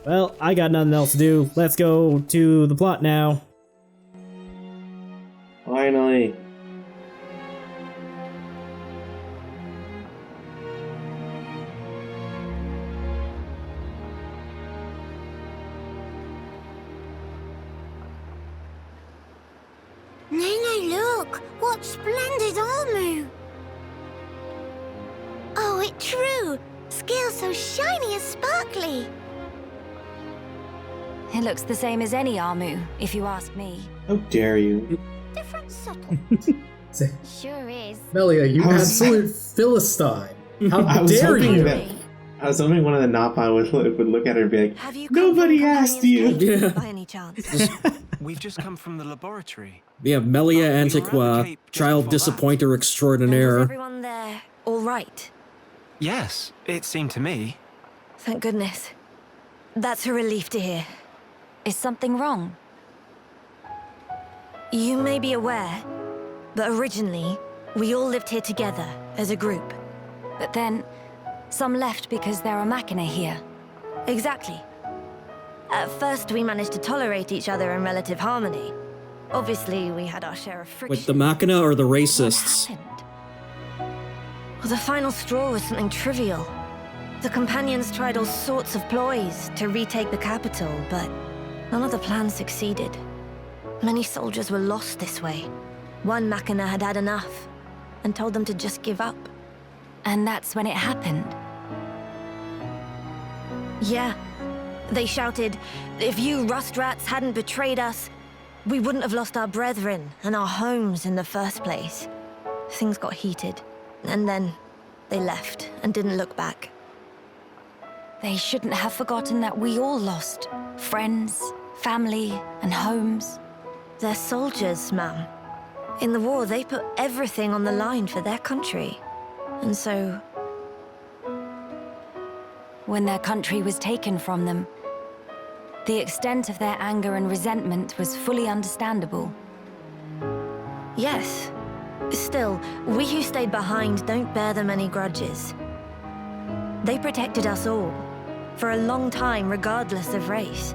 Well, I got nothing else to do. Let's go to the plot now. Finally. Nene, look! What splendid armor! Oh, it's true! Scales so shiny and sparkly! It looks the same as any Armu, if you ask me. How dare you? Different subtle. Sure is. Melia, you I was- absolute Philistine. How I was dare hoping you? that I was hoping one of the Napa would look at her and be like, Have you nobody asked you. Yeah. by any chance? We've just come from the laboratory. Yeah, Melia We were at the Antiqua, Cape just child before that. disappointer And was extraordinaire. everyone there all right? Yes, it seemed to me. Thank goodness. That's a relief to hear. Is something wrong? You may be aware, but originally, we all lived here together as a group. But then, some left because there are Machina here. Exactly. At first, we managed to tolerate each other in relative harmony. Obviously, we had our share of friction. With the Machina or the What racists? happened? Well, the final straw was something trivial. The companions tried all sorts of ploys to retake the capital, but none of the plans succeeded. Many soldiers were lost this way. One Machina had had enough and told them to just give up. And that's when it happened. Yeah. They shouted, if you rust rats hadn't betrayed us, we wouldn't have lost our brethren and our homes in the first place. Things got heated, and then they left and didn't look back. They shouldn't have forgotten that we all lost friends, family, and homes. They're soldiers, ma'am. In the war, they put everything on the line for their country. And so, when their country was taken from them, the extent of their anger and resentment was fully understandable. Yes. Still, we who stayed behind don't bear them any grudges. They protected us all, for a long time regardless of race.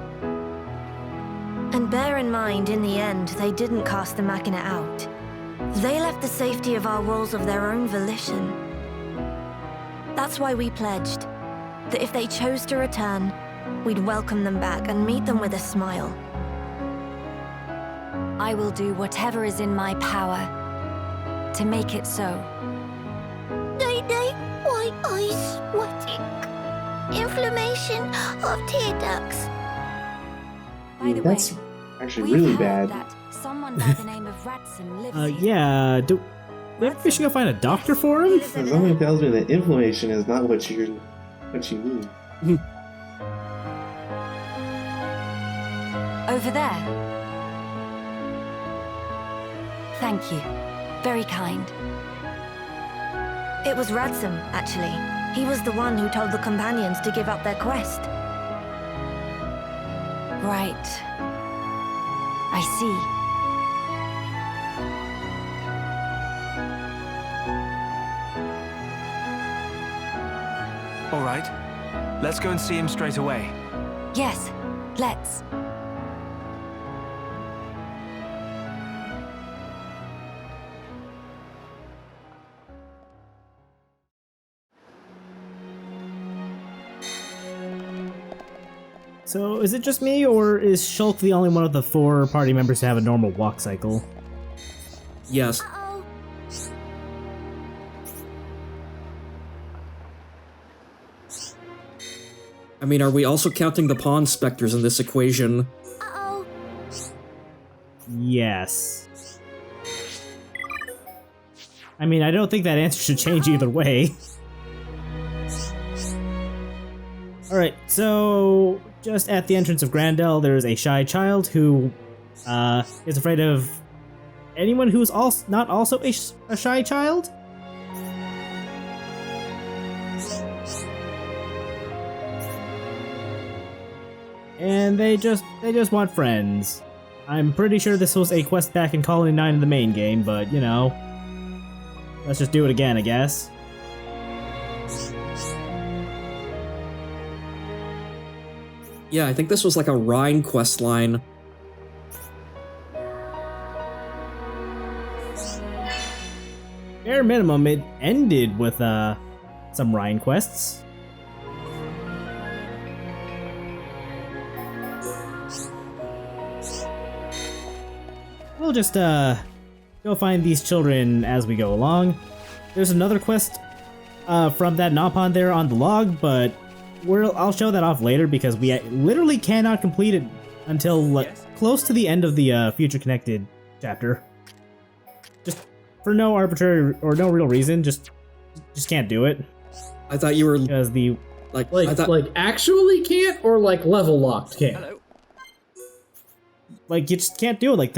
And bear in mind, in the end, they didn't cast the Machina out. They left the safety of our walls of their own volition. That's why we pledged that if they chose to return, we'd welcome them back and meet them with a smile. I will do whatever is in my power to make it so. Nene, white eyes sweating. Inflammation of tear ducts. By the That's way, actually we've really heard bad. that someone by the name of Ratson lives here. Yeah, maybe we should go find a doctor for him? Something tells me that inflammation is not what you need. Over there. Thank you. Very kind. It was Radsam, actually. He was the one who told the companions to give up their quest. Right. I see. All right, let's go and see him straight away. Yes, let's. So, is it just me, or is Shulk the only one of the 4 party members to have a normal walk cycle? Yes. Uh-oh. I mean, are we also counting the pawn specters in this equation? Uh-oh. Yes. I mean, I don't think that answer should change either way. Alright, so just at the entrance of Grandel, there is a shy child who is afraid of anyone who's not also a shy child? And they just want friends. I'm pretty sure this was a quest back in Colony 9 in the main game, but you know, let's just do it again, I guess. Yeah, I think this was like a Rhine quest line. Bare minimum, it ended with some Rhine quests. We'll just go find these children as we go along. There's another quest from that Nopon there on the log, but I'll show that off later because we literally cannot complete it until close to the end of the Future Connected chapter. Just for no arbitrary or no real reason, just can't do it. I thought you were because the I thought, like actually can't or like level locked can't. Hello. Like you just can't do it. Like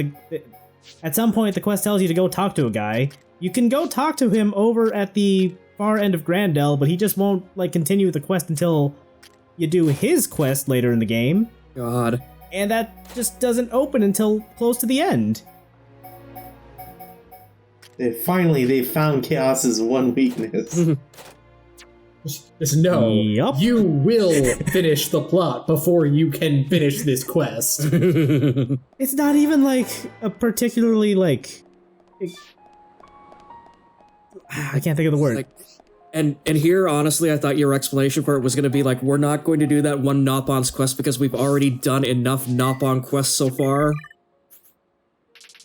at some point the quest tells you to go talk to a guy. You can go talk to him over at the far end of Dell, but he just won't like continue the quest until you do his quest later in the game. God. And that just doesn't open until close to the end. Finally, they found Chaos's one weakness. Just no. Yup. You will finish the plot before you can finish this quest. It's not even like a particularly like I can't think of the word. Like, and here, honestly, I thought your explanation for it was going to be like, we're not going to do that one Nopon's quest because we've already done enough Nopon quests so far.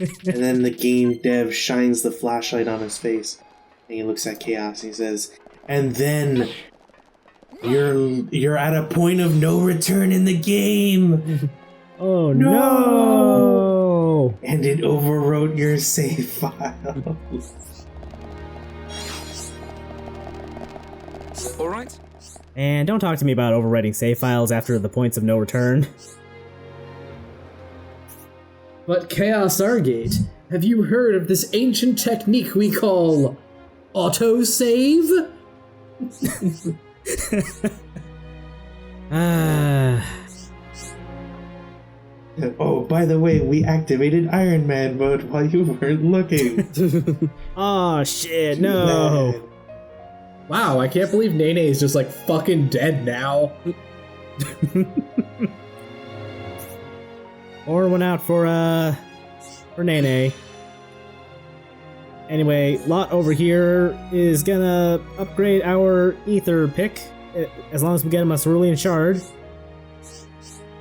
And then the game dev shines the flashlight on his face, and he looks at Chaos and he says, "And then you're at a point of no return in the game." Oh no! And it overwrote your save file. All right. And don't talk to me about overwriting save files after the points of no return. But ChaosArgate, have you heard of this ancient technique we call autosave? Oh, by the way, we activated Iron Man mode while you weren't looking. Oh shit, no! Wow, I can't believe Nene is just like fucking dead now. Or went out for Nene. Anyway, Lot over here is gonna upgrade our ether pick as long as we get him a cerulean shard.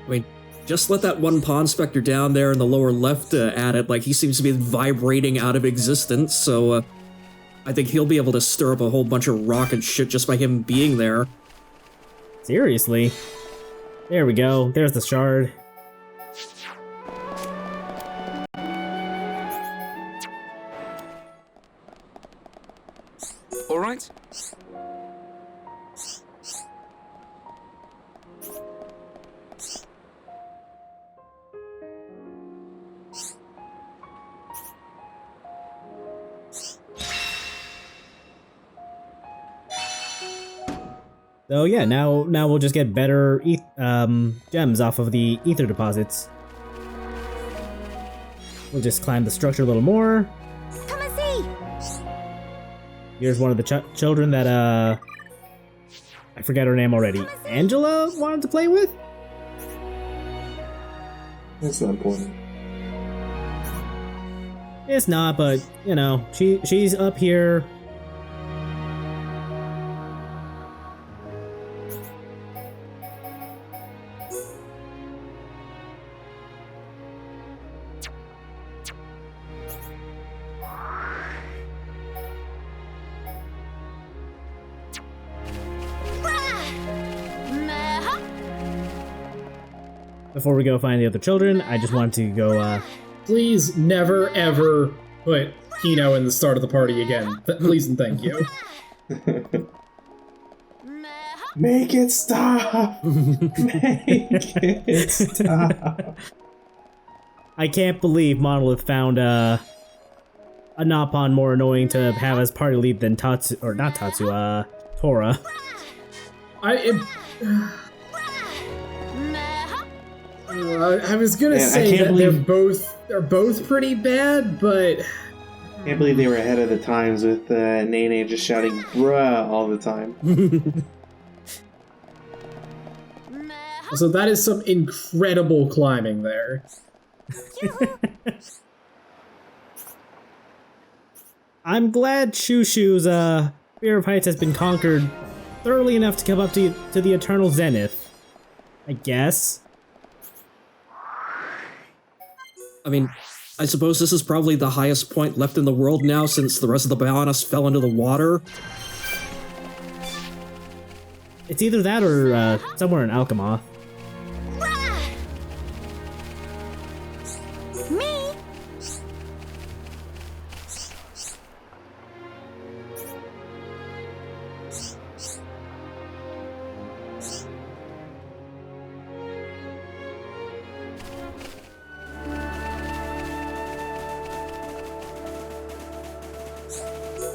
I mean, just let that one pawn specter down there in the lower left at it, like he seems to be vibrating out of existence, so I think he'll be able to stir up a whole bunch of rocket shit just by him being there. Seriously? There we go, there's the shard. All right. So yeah, now we'll just get better gems off of the ether deposits. We'll just climb the structure a little more. Come and see! Here's one of the children that I forget her name already. Angela wanted to play with? That's not important. It's not, but you know, she's up here. Before we go find the other children, I just wanted to go, Please never ever put Kino in the start of the party again. Please and thank you. Make it stop! Make it stop! I can't believe Monolith found, a Nopon more annoying to have as party lead than Tatsu, or not Tatsu, Tora. I was gonna say that they're both pretty bad, but I can't believe they were ahead of the times with Nene just shouting "bruh" all the time. So that is some incredible climbing there. I'm glad Shushu's fear of heights has been conquered thoroughly enough to come up to the eternal zenith. I guess. I mean, I suppose this is probably the highest point left in the world now since the rest of the Bionis fell into the water. It's either that or somewhere in Alchemoth. Me?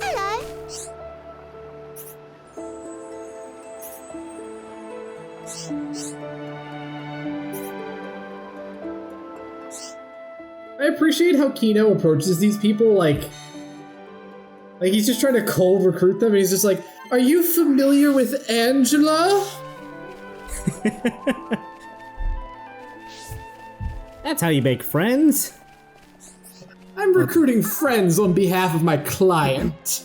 Hello. I appreciate how Kino approaches these people like he's just trying to cold recruit them, and he's just like, "Are you familiar with Angela?" That's how you make friends. I'm recruiting friends on behalf of my client.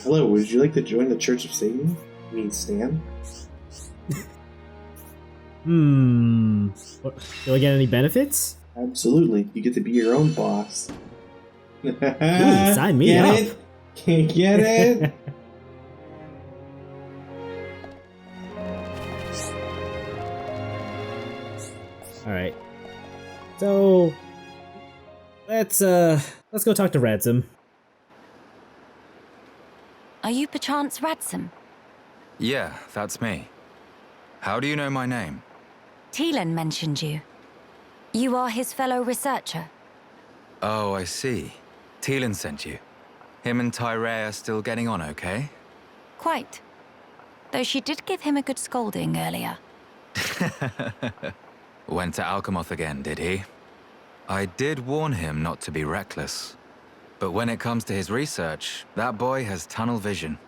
Hello, would you like to join the Church of Satan? You mean Stan? What, do I get any benefits? Absolutely. You get to be your own boss. Ooh, sign me Get up. it? Can't get it? Alright. So let's go talk to Ransom. Are you perchance Radsum? Yeah, that's me. How do you know my name? Teelan mentioned you. You are his fellow researcher. Oh, I see. Teelan sent you. Him and Tyree are still getting on okay? Quite. Though she did give him a good scolding earlier. Went to Alchemoth again, did he? I did warn him not to be reckless. But when it comes to his research, that boy has tunnel vision.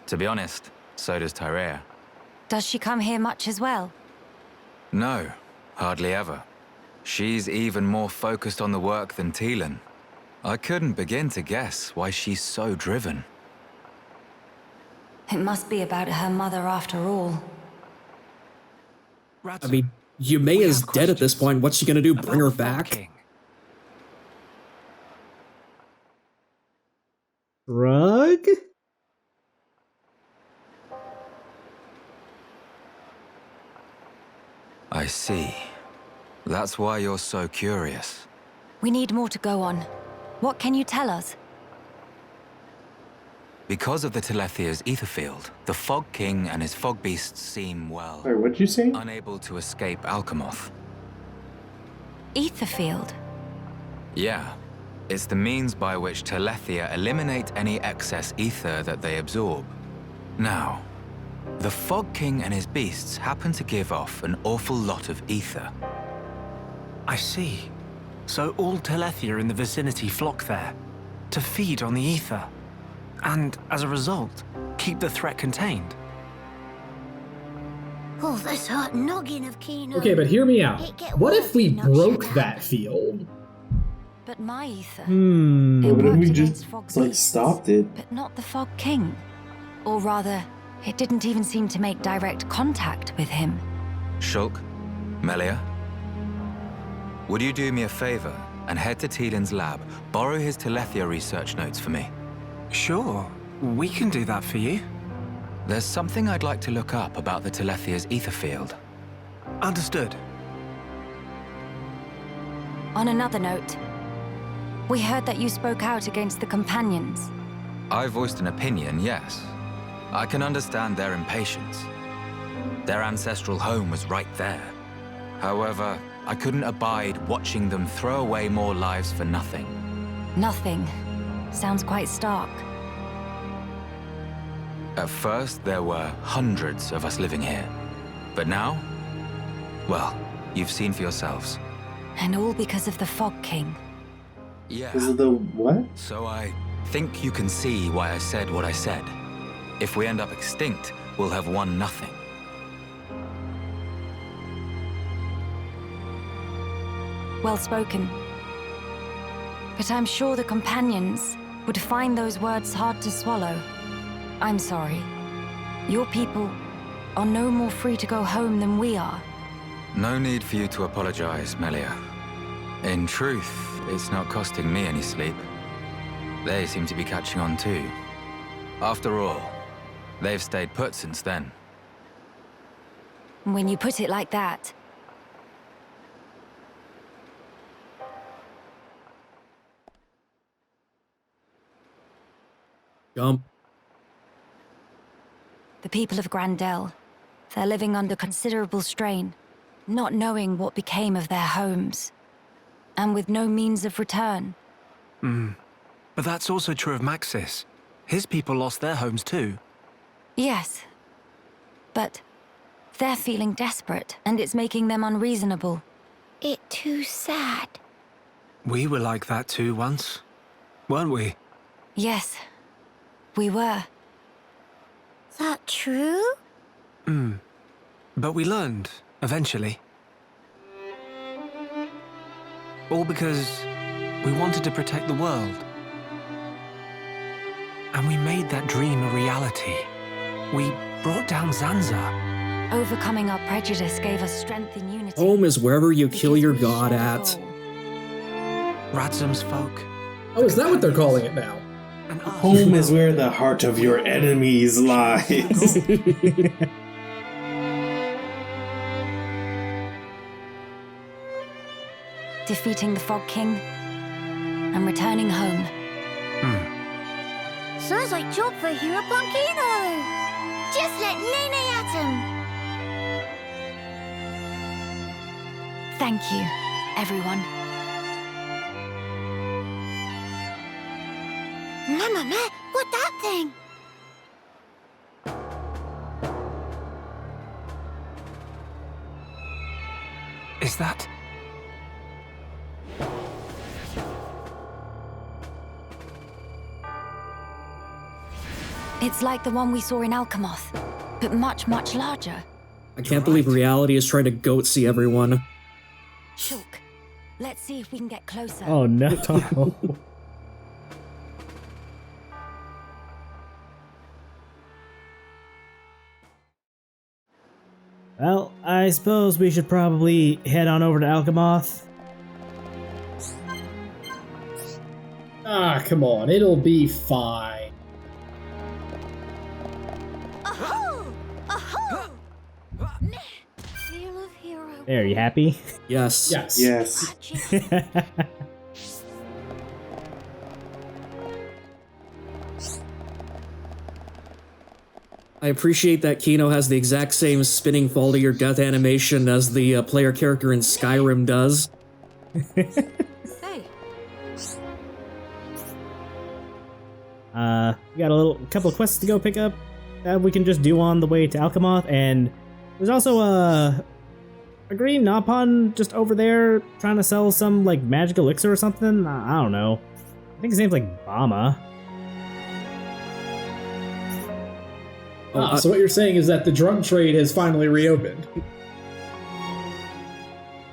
To be honest, so does Tyree. Does she come here much as well? No, hardly ever. She's even more focused on the work than Teelan. I couldn't begin to guess why she's so driven. It must be about her mother after all. I mean, Yume is dead at this point. What's she gonna do? Bring her back? Drug? I see. That's why you're so curious. We need more to go on. What can you tell us? Because of the Telethia's ether field, the Fog King and his fog beasts seem, well, Sorry, what'd you say? unable to escape Alchemoth. Ether field. Yeah. It's the means by which Telethia eliminate any excess ether that they absorb. Now, the Fog King and his beasts happen to give off an awful lot of ether. I see. So all Telethia in the vicinity flock there, to feed on the ether. And, as a result, keep the threat contained. Oh, this hot noggin of Kino. Okay, but hear me out. It get What worse if we if not broke shut that field? But my ether. It What if worked we against just fog like beasts, stopped it? but not the Fog King. Or rather, it didn't even seem to make direct contact with him. Shulk, Melia, would you do me a favor and head to Teelan's lab, borrow his Telethia research notes for me? Sure, we can do that for you. There's something I'd like to look up about the Telethia's ether field. Understood. On another note, we heard that you spoke out against the companions. I voiced an opinion, yes. I can understand their impatience. Their ancestral home was right there. However, I couldn't abide watching them throw away more lives for nothing. Nothing. Sounds quite stark. At first, there were hundreds of us living here. But now, well, you've seen for yourselves. And all because of the Fog King. Yeah. Is it the what? So I think you can see why I said what I said. If we end up extinct, we'll have won nothing. well spoken. But I'm sure the companions would find those words hard to swallow. I'm sorry. Your people are no more free to go home than we are. No need for you to apologize, Melia. In truth, it's not costing me any sleep. They seem to be catching on too. After all, they've stayed put since then. When you put it like that. Jump. The people of Dell, they're living under considerable strain, not knowing what became of their homes, and with no means of return. But that's also true of Maxis. His people lost their homes too. Yes, but they're feeling desperate, and it's making them unreasonable. It too sad. We were like that too once, weren't we? Yes, we were. That true? But we learned, eventually. All because we wanted to protect the world. And we made that dream a reality. We brought down Zanza. Overcoming our prejudice gave us strength in unity. Home is wherever you kill because your we god shared a at. goal. Radzum's folk. Oh, is that what they're calling it now? And us. Home is where the heart of your enemies lies. Defeating the Frog King and returning home. Sounds like job for Hero Punkino. Just let Nene at him. Thank you, everyone. Mama, what that thing? Is that... It's like the one we saw in Alchemoth, but much, much larger. I can't believe reality is trying to goat-see everyone. Shulk, let's see if we can get closer. Oh no. Well, I suppose we should probably head on over to Alchemoth. Ah, come on, it'll be fine. Aho! Aho! Feel of hero. There, you happy? Yes. Yes. Yes. I appreciate that Kino has the exact same spinning fall to your death animation as the player character in Skyrim does. Hey, We got a couple of quests to go pick up that we can just do on the way to Alchemoth, and there's also a green Napon just over there trying to sell some like magic elixir or something. I don't know. I think his name's like Bama. So what you're saying is that the drug trade has finally reopened.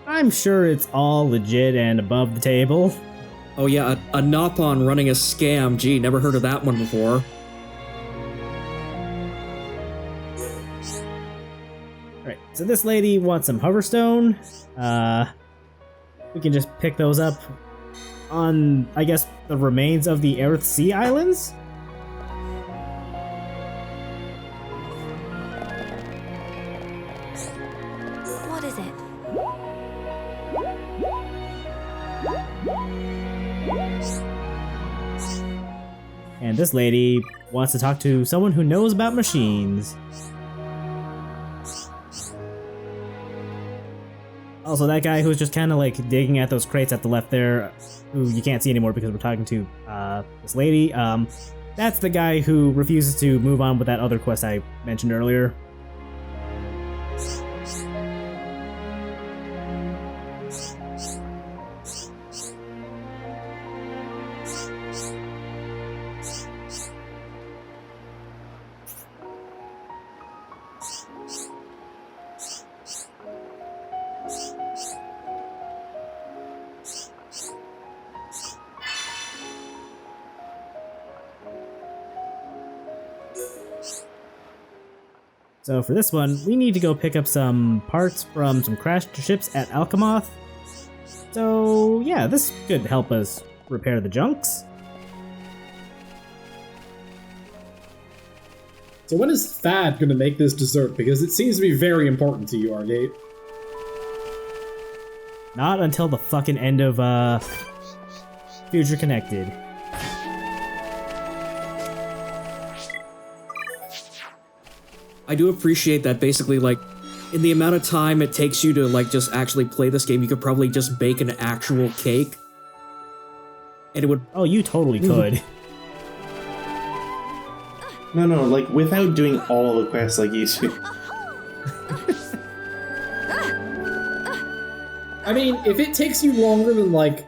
I'm sure it's all legit and above the table. Oh yeah, a Napon running a scam. Gee, never heard of that one before. Alright, so this lady wants some hoverstone. We can just pick those up on, I guess, the remains of the Earth Sea Islands? what is it? And this lady wants to talk to someone who knows about machines. Also, that guy who's just kind of like digging at those crates at the left there, who you can't see anymore because we're talking to this lady, that's the guy who refuses to move on with that other quest I mentioned earlier. So for this one, we need to go pick up some parts from some crashed ships at Alchemoth. So yeah, this could help us repair the junks. So when is Thad gonna make this dessert? Because it seems to be very important to you, Argate. Not until the fucking end of Future Connected. I do appreciate that basically, like, in the amount of time it takes you to, like, just actually play this game, you could probably just bake an actual cake. And it would... Oh, you totally could. No, like, without doing all the quests like you do. I mean, if it takes you longer than, like,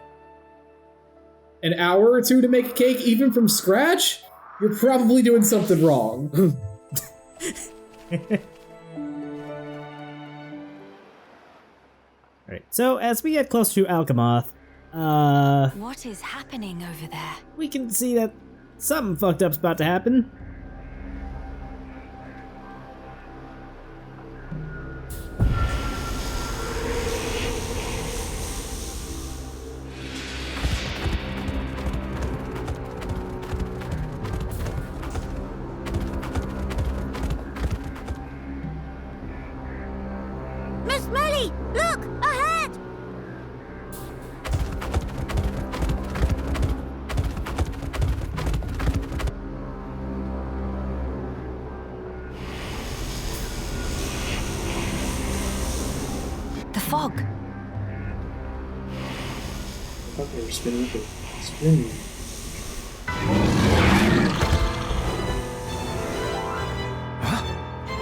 an hour or two to make a cake, even from scratch, you're probably doing something wrong. Alright, so as we get closer to Alchemoth, What is happening over there? we can see that something fucked up's about to happen. Miss Melly, look! Ahead! The fog. I thought they were spinning up a spin.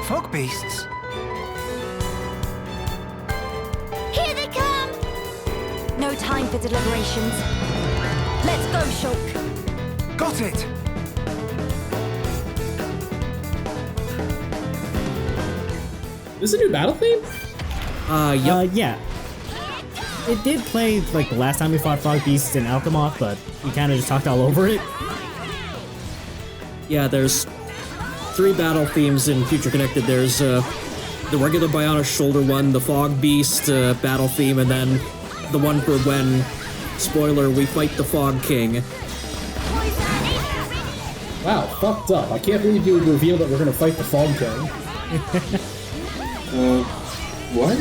Fog beasts? Here they come! No time for deliberations. Let's go, Shulk. Got it! Is this a new battle theme? Yup. Yeah. It did play like the last time we fought Fog Beasts in Alchemoth, but we kind of just talked all over it. Yeah, there's 3 battle themes in Future Connected. There's the regular Bionis Shoulder one, the Fog Beast battle theme, and then the one for when, spoiler, we fight the Fog King. Wow, fucked up. I can't believe you would reveal that we're gonna fight the Fog King. What?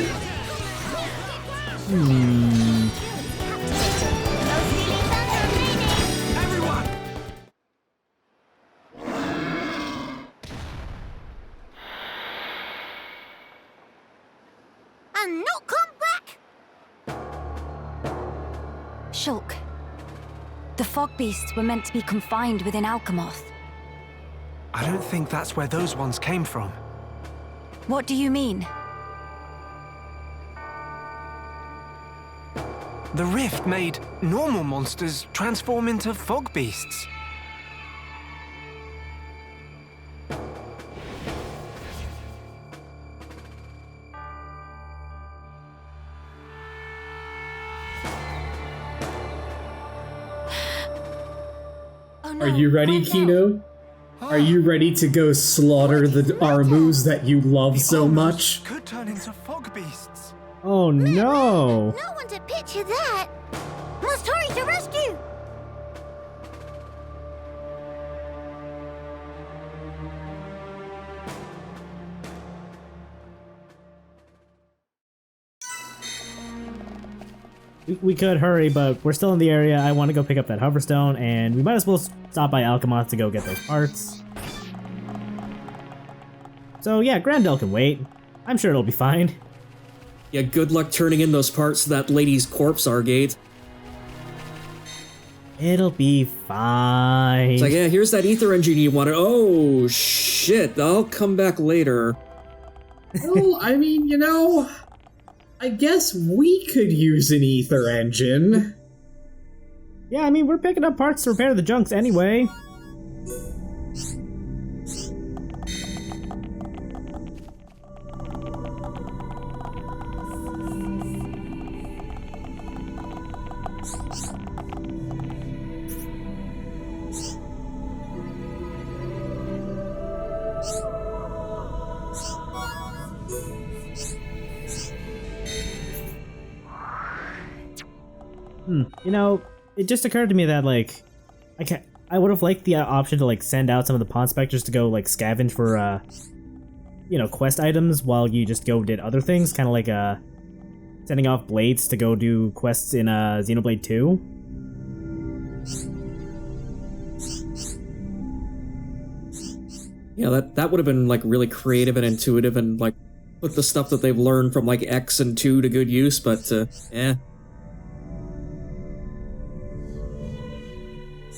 And not come back! Shulk. The fog beasts were meant to be confined within Alchemoth. I don't think that's where those ones came from. What do you mean? The rift made normal monsters transform into fog beasts. Oh no, Are you ready, Dell. Kino? Are you ready to go slaughter the Armus that you love so much? Could turn into fog beasts. Oh no! No one to picture that! Must hurry to rescue! We could hurry, but we're still in the area. I want to go pick up that hoverstone, and we might as well stop by Alchemoth to go get those parts. So yeah, Grandel can wait. I'm sure it'll be fine. Yeah, good luck turning in those parts to that lady's ChaosArgate. It'll be fine. It's like, yeah, here's that ether engine you wanted. Oh, shit, I'll come back later. Well, I mean, you know, I guess we could use an ether engine. Yeah, I mean, we're picking up parts to repair the junks anyway. You know, it just occurred to me that, like, I would have liked the option to, like, send out some of the pawn specters to go, like, scavenge for, you know, quest items while you just go did other things, kind of like, sending off blades to go do quests in, Xenoblade 2. Yeah, that would have been, like, really creative and intuitive and, like, put the stuff that they've learned from, like, X and 2 to good use, but, eh.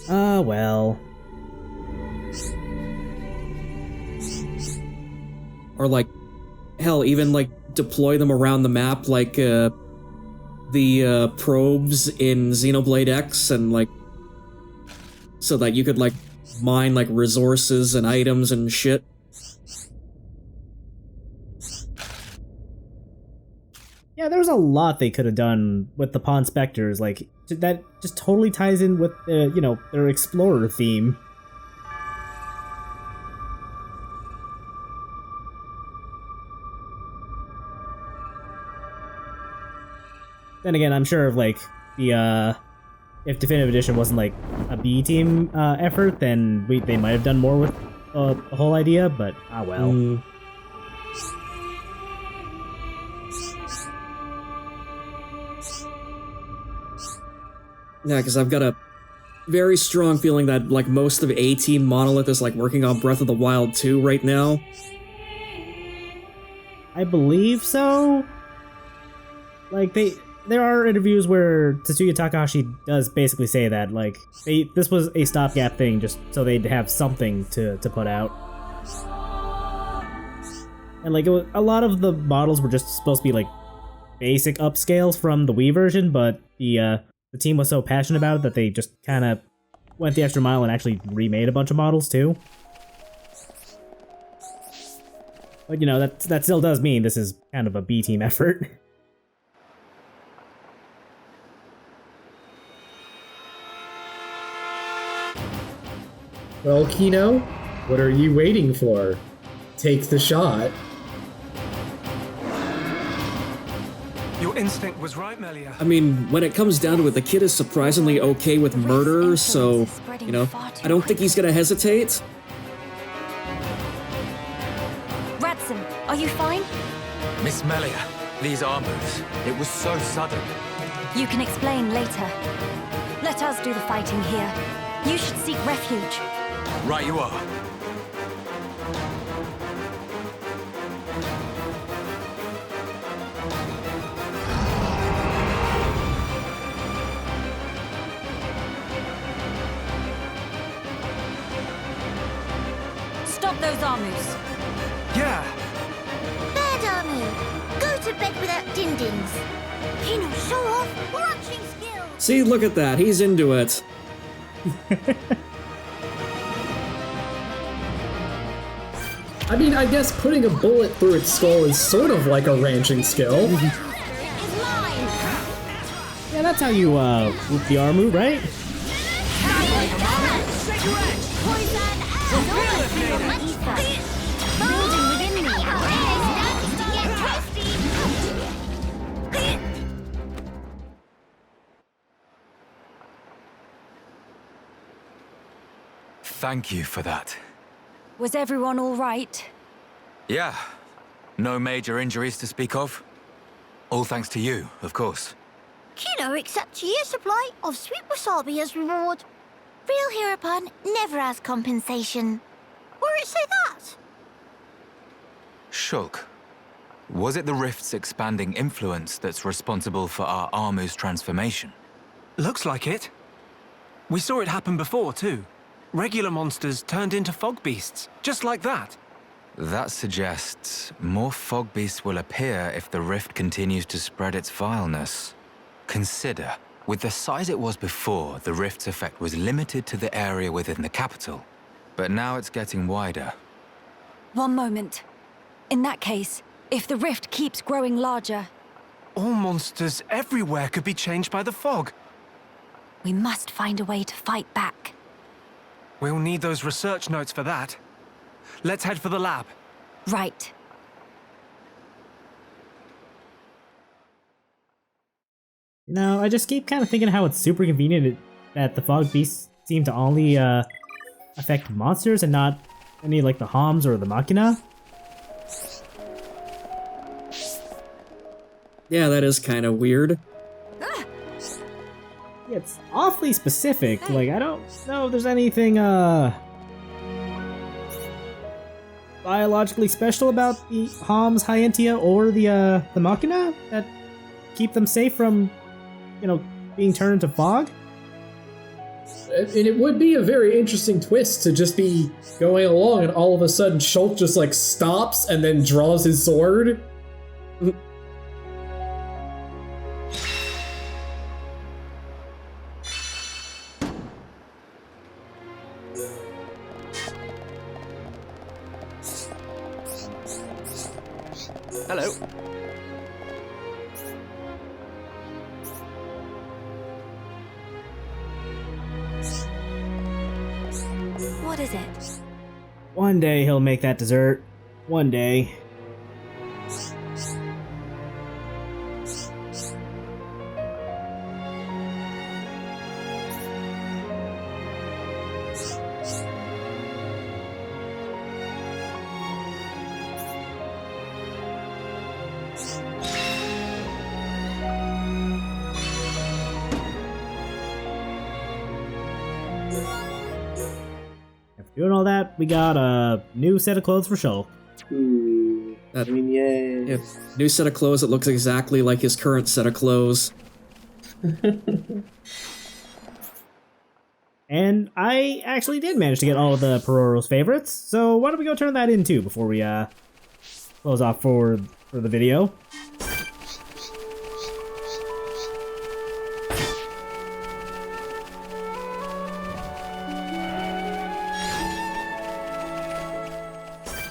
Well. Or, like, hell, even, like, deploy them around the map, like, the, probes in Xenoblade X, and, like, so that you could, like, mine, like, resources and items and shit. Yeah, there's a lot they could have done with the Pawn Specters, like, that just totally ties in with, you know, their Explorer theme. Then again, I'm sure if, like, if Definitive Edition wasn't, like, a B-team, effort, then they might have done more with, the whole idea, but, well. Yeah, because I've got a very strong feeling that, like, most of A-Team Monolith is, like, working on Breath of the Wild 2 right now. I believe so. Like, there are interviews where Tetsuya Takahashi does basically say that, like, this was a stopgap thing just so they'd have something to put out. And, like, a lot of the models were just supposed to be, like, basic upscales from the Wii version, but the team was so passionate about it that they just kind of went the extra mile and actually remade a bunch of models, too. But, you know, that still does mean this is kind of a B-team effort. Well, Kino, what are you waiting for? Take the shot. Your instinct was right, Melia. I mean, when it comes down to it, the kid is surprisingly okay with murder, so, you know, I don't think he's gonna hesitate. Ratson, are you fine? Miss Melia, these are moves. It was so sudden. You can explain later. Let us do the fighting here. You should seek refuge. Right you are. Stop those Armus. Yeah. Bad Armu. Go to bed without din-dins. Kino, show off watching skills. See, look at that, he's into it. I mean, I guess putting a bullet through its skull is sort of like a ranching skill. Yeah, that's how you, whoop the Armu, right? Thank you for that. Was everyone all right? Yeah. No major injuries to speak of. All thanks to you, of course. Kino accepts a year's supply of sweet wasabi as reward. Real Heropon never has compensation. Where it say that? Shulk, was it the rift's expanding influence that's responsible for our Armu's transformation? Looks like it. We saw it happen before, too. Regular monsters turned into fog beasts, just like that. That suggests more fog beasts will appear if the rift continues to spread its vileness. Consider, with the size it was before, the rift's effect was limited to the area within the capital. But now it's getting wider. One moment. In that case, if the rift keeps growing larger... All monsters everywhere could be changed by the fog. We must find a way to fight back. We'll need those research notes for that. Let's head for the lab. Right. You know, I just keep kind of thinking how it's super convenient that the fog beasts seem to only affect monsters and not any like the Homs or the Machina. Yeah, that is kind of weird. Yeah, it's awfully specific. Like, I don't know if there's anything biologically special about the Homs, Hyentia, or the Machina that keep them safe from, you know, being turned into fog. And it would be a very interesting twist to just be going along and all of a sudden Schultz just like stops and then draws his sword. Hello. What is it? One day he'll make that dessert. One day. After doing all that, we got a new set of clothes for Shulk. Ooh. I mean, yay. Yeah, new set of clothes that looks exactly like his current set of clothes. And I actually did manage to get all of the Pororo's favorites, so why don't we go turn that in too before we close off for the video.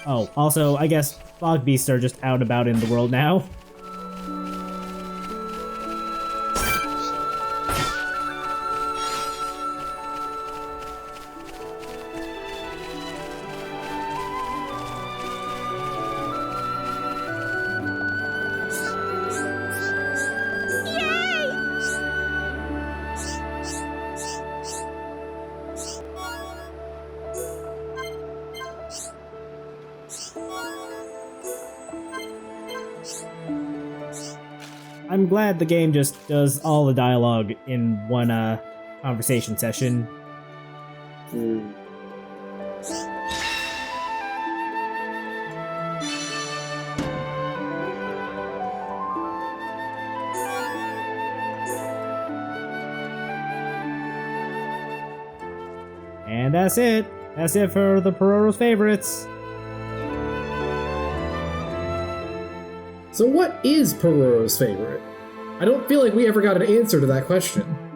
Oh, also, I guess fog beasts are just out and about in the world now. I'm glad the game just does all the dialogue in one conversation session. Hmm. And that's it. That's it for the Pororo's favorites. So what is Pororo's favorite? I don't feel like we ever got an answer to that question.